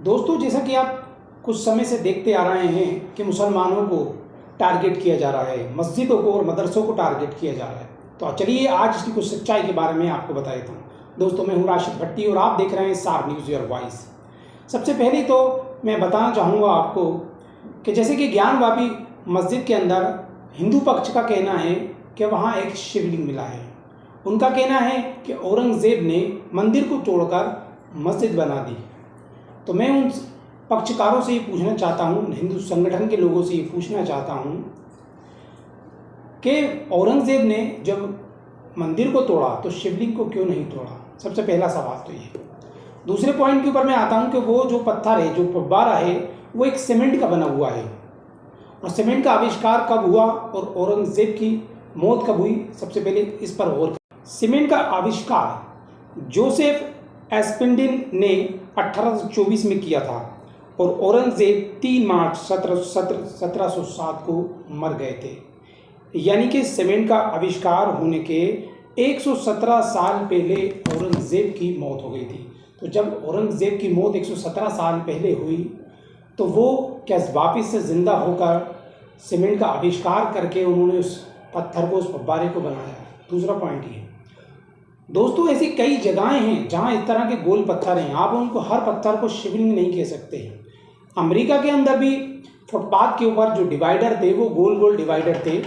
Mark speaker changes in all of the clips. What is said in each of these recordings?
Speaker 1: दोस्तों, जैसा कि आप कुछ समय से देखते आ रहे हैं कि मुसलमानों को टारगेट किया जा रहा है, मस्जिदों को और मदरसों को टारगेट किया जा रहा है। तो चलिए आज इसकी कुछ सच्चाई के बारे में आपको बता देता हूँ। दोस्तों, मैं हूँ राशिद भट्टी और आप देख रहे हैं सार न्यूज़ योर वॉइस। सबसे पहले तो मैं बताना चाहूँगा आपको कि जैसे कि ज्ञानवापी मस्जिद के अंदर हिंदू पक्ष का कहना है कि वहाँ एक शिवलिंग मिला है। उनका कहना है कि औरंगज़ेब ने मंदिर को तोड़कर मस्जिद बना दी। तो मैं उन पक्षकारों से ये पूछना चाहता हूँ, हिंदू संगठन के लोगों से ये पूछना चाहता हूँ कि औरंगज़ेब ने जब मंदिर को तोड़ा तो शिवलिंग को क्यों नहीं तोड़ा। सबसे पहला सवाल तो ये। दूसरे पॉइंट के ऊपर मैं आता हूँ कि वो जो पत्थर है, जो फव्वारा है, वो एक सीमेंट का बना हुआ है और सीमेंट का आविष्कार कब हुआ और औरंगज़ेब की मौत कब हुई, सबसे पहले इस पर गौर करें। सीमेंट का आविष्कार जोसेफ एस्पेंडिन ने 1824 में किया था और औरंगज़ेब 3 मार्च 1707 को मर गए थे। यानी कि सीमेंट का आविष्कार होने के 117 साल पहले औरंगज़ेब की मौत हो गई थी। तो जब औरंगज़ेब की मौत 117 साल पहले हुई तो वो क्या वापिस से ज़िंदा होकर सीमेंट का आविष्कार करके उन्होंने उस पत्थर को, उस फव्वारे को बनाया। दूसरा पॉइंट ये दोस्तों, ऐसी कई जगहें हैं जहाँ इस तरह के गोल पत्थर हैं। आप उनको हर पत्थर को शिवलिंग नहीं कह सकते हैं। अमेरिका के अंदर भी फुटपाथ के ऊपर जो डिवाइडर थे वो गोल गोल डिवाइडर थे,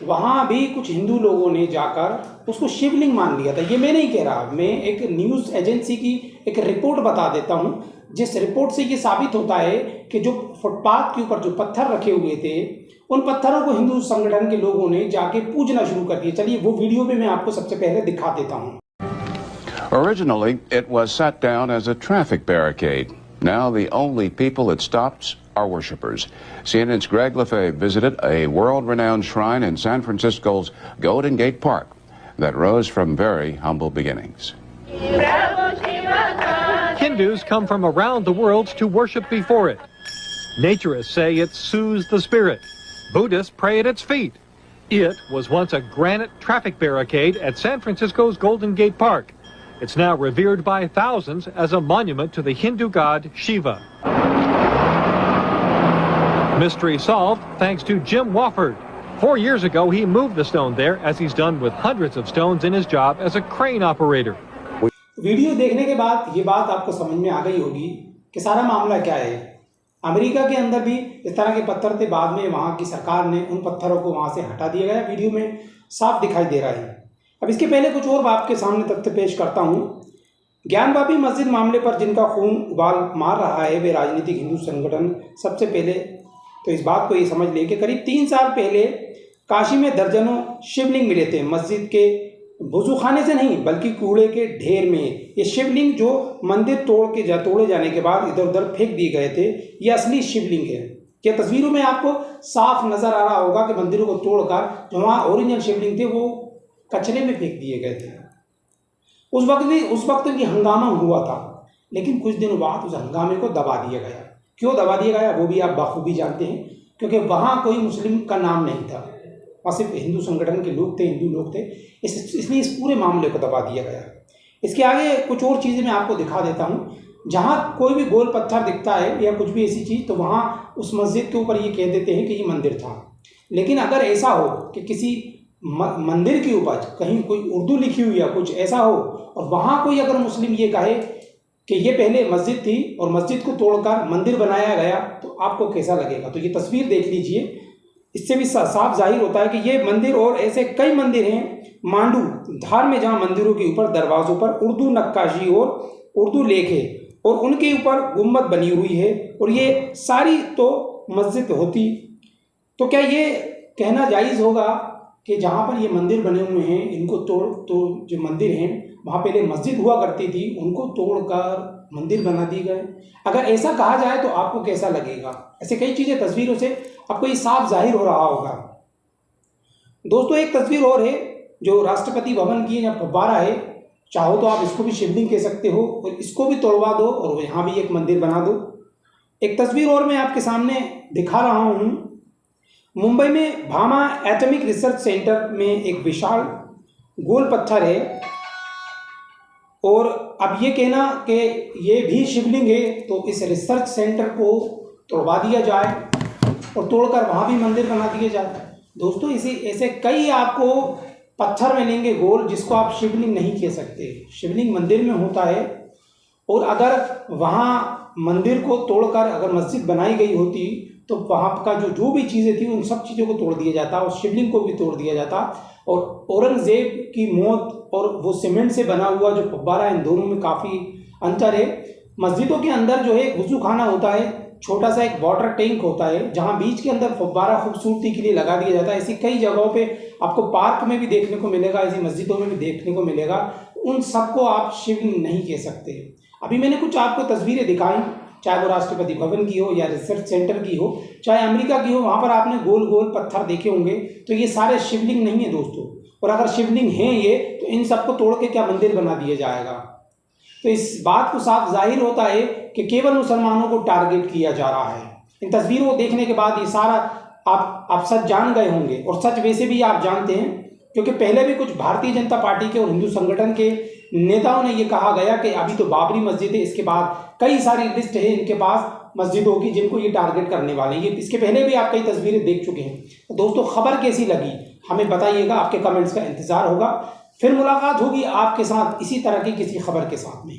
Speaker 1: वहाँ भी कुछ हिंदू लोगों ने जाकर उसको शिवलिंग मान लिया था। ये मैं नहीं कह रहा, मैं एक न्यूज़ एजेंसी की एक रिपोर्ट बता देता हूँ, जिस रिपोर्ट से ये साबित होता है कि जो फुटपाथ के ऊपर जो पत्थर रखे हुए थे उन पत्थरों को हिंदू संगठन के लोगों ने जाके पूजना शुरू कर दिया। चलिए वो वीडियो भी मैं आपको सबसे पहले दिखा देता हूँ।
Speaker 2: Originally, it was set down as a traffic barricade. Now the only people it stops are worshippers. CNN's Greg Lefebvre visited a world-renowned shrine in San Francisco's Golden Gate Park that rose from very humble beginnings.
Speaker 3: Hindus come from around the world to worship before it. Naturists say it soothes the spirit. Buddhists pray at its feet. It was once a granite traffic barricade at San Francisco's Golden Gate Park. It's now revered by thousands as a monument to the Hindu god Shiva. Mystery solved thanks to Jim Wofford. 4 years ago, he moved the stone there, as he's done with hundreds of stones in his job as a crane operator.
Speaker 1: Video देखने के बाद ये बात आपको समझ में आ गई होगी कि सारा मामला क्या है। अमेरिका के अंदर भी इस तरह के पत्थर थे, बाद में वहाँ की सरकार ने उन पत्थरों को वहाँ से हटा दिया गया। वीडियो में साफ दिखाई दे रहा है। अब इसके पहले कुछ और आपके सामने तथ्य पेश करता हूँ। ज्ञानवापी मस्जिद मामले पर जिनका खून उबाल मार रहा है वे राजनीतिक हिंदू संगठन। सबसे पहले तो इस बात को ये समझ लें कि करीब 3 साल पहले काशी में दर्जनों शिवलिंग मिले थे। मस्जिद के वजूखाने से नहीं बल्कि कूड़े के ढेर में ये शिवलिंग जो मंदिर तोड़े जाने के बाद इधर उधर फेंक दिए गए थे, ये असली शिवलिंग है। क्या तस्वीरों में आपको साफ नजर आ रहा होगा कि मंदिरों को तोड़कर जो वहाँ ओरिजिनल शिवलिंग थे वो कचरे में फेंक दिए गए थे। उस वक्त भी हंगामा हुआ था, लेकिन कुछ दिनों बाद उस हंगामे को दबा दिया गया। क्यों दबा दिया गया वो भी आप बखूबी जानते हैं, क्योंकि वहाँ कोई मुस्लिम का नाम नहीं था, वहाँ सिर्फ हिंदू संगठन के लोग थे, हिंदू लोग थे, इसलिए इस पूरे मामले को दबा दिया गया। इसके आगे कुछ और चीज़ें मैं आपको दिखा देता हूँ। जहाँ कोई भी गोल पत्थर दिखता है या कुछ भी ऐसी चीज़, तो वहाँ उस मस्जिद के ऊपर ये कह देते हैं कि ये मंदिर था। लेकिन अगर ऐसा हो कि किसी मंदिर के ऊपर कहीं कोई उर्दू लिखी हुई या कुछ ऐसा हो और वहाँ कोई अगर मुस्लिम ये कहे कि ये पहले मस्जिद थी और मस्जिद को तोड़कर मंदिर बनाया गया, तो आपको कैसा लगेगा। तो ये तस्वीर देख लीजिए, इससे भी साफ जाहिर होता है कि ये मंदिर और ऐसे कई मंदिर हैं मांडू धार में, जहाँ मंदिरों के ऊपर दरवाज़ों पर उर्दू नक्काशी और उर्दू लेख है और उनके ऊपर गुम्बद बनी हुई है और ये सारी तो मस्जिद होती। तो क्या ये कहना जायज़ होगा कि जहाँ पर ये मंदिर बने हुए हैं इनको तो जो मंदिर हैं वहाँ पहले मस्जिद हुआ करती थी, उनको तोड़कर मंदिर बना दी गए। अगर ऐसा कहा जाए तो आपको कैसा लगेगा। ऐसे कई चीज़ें तस्वीरों से आपको ये साफ जाहिर हो रहा होगा। दोस्तों, एक तस्वीर और है जो राष्ट्रपति भवन की है, यहाँ फव्वारा है। चाहो तो आप इसको भी शिवलिंग कह सकते हो और इसको भी तोड़वा दो और यहाँ भी एक मंदिर बना दो। एक तस्वीर और मैं आपके सामने दिखा रहा हूँ। मुंबई में भामा एटॉमिक रिसर्च सेंटर में एक विशाल गोल पत्थर है और अब ये कहना कि ये भी शिवलिंग है, तो इस रिसर्च सेंटर को तोड़वा दिया जाए और तोड़कर वहाँ भी मंदिर बना दिया जाए। दोस्तों इसे ऐसे कई आपको पत्थर मिलेंगे गोल, जिसको आप शिवलिंग नहीं कह सकते। शिवलिंग मंदिर में होता है, और अगर वहाँ मंदिर को तोड़कर अगर मस्जिद बनाई गई होती तो वहाँ का जो भी चीज़ें थी उन सब चीज़ों को तोड़ दिया जाता और शिवलिंग को भी तोड़ दिया जाता। और औरंगजेब की मौत और वो सीमेंट से बना हुआ जो फव्वारा, इन दोनों में काफ़ी अंतर है। मस्जिदों के अंदर जो है वुज़ू खाना होता है, छोटा सा एक वाटर टैंक होता है, जहाँ बीच के अंदर फव्वारा खूबसूरती के लिए लगा दिया जाता है। ऐसी कई जगहों पे आपको पार्क में भी देखने को मिलेगा, ऐसी मस्जिदों में भी देखने को मिलेगा। उन सबको आप शिवलिंग नहीं कह सकते। अभी मैंने कुछ आपको तस्वीरें दिखाई, चाहे वो राष्ट्रपति भवन की हो या रिसर्च सेंटर की हो, चाहे अमेरिका की हो, वहाँ पर आपने गोल गोल पत्थर देखे होंगे। तो ये सारे शिवलिंग नहीं है दोस्तों, और अगर शिवलिंग हैं ये, तो इन सबको तोड़ के क्या मंदिर बना दिया जाएगा। तो इस बात को साफ जाहिर होता है कि केवल मुसलमानों को टारगेट किया जा रहा है। इन तस्वीरों को देखने के बाद ये सारा आप सच जान गए होंगे, और सच वैसे भी आप जानते हैं, क्योंकि पहले भी कुछ भारतीय जनता पार्टी के और हिंदू संगठन के नेताओं ने ये कहा गया कि अभी तो बाबरी मस्जिद है, इसके बाद कई सारी लिस्ट है इनके पास मस्जिदों की जिनको ये टारगेट करने वाले हैं। ये इसके पहले भी आप कई तस्वीरें देख चुके हैं। तो दोस्तों खबर कैसी लगी हमें बताइएगा, आपके कमेंट्स का इंतजार होगा। फिर मुलाकात होगी आपके साथ इसी तरह की किसी खबर के साथ में।